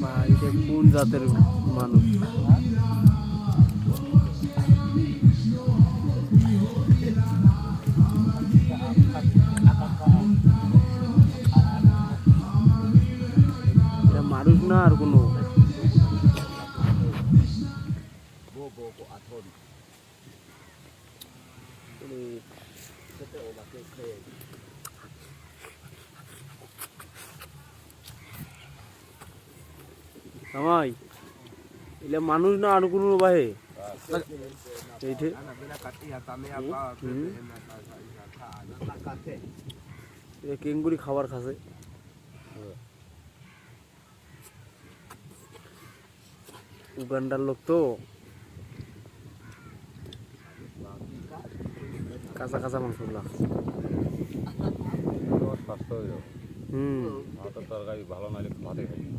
বা এটা কোন জাতের মানুষ? এটা মানুষ না আর কোনো? জামাই এটা মানুষ না আর কোনো বাহে? এইটে এটা কেঙ্গুরি খাবার খাসে। উগান্ডার লোক তো, কাঁচা কাঁচা মাংসগুলা। তরকারি ভালো নাহলে ভাতে খাই।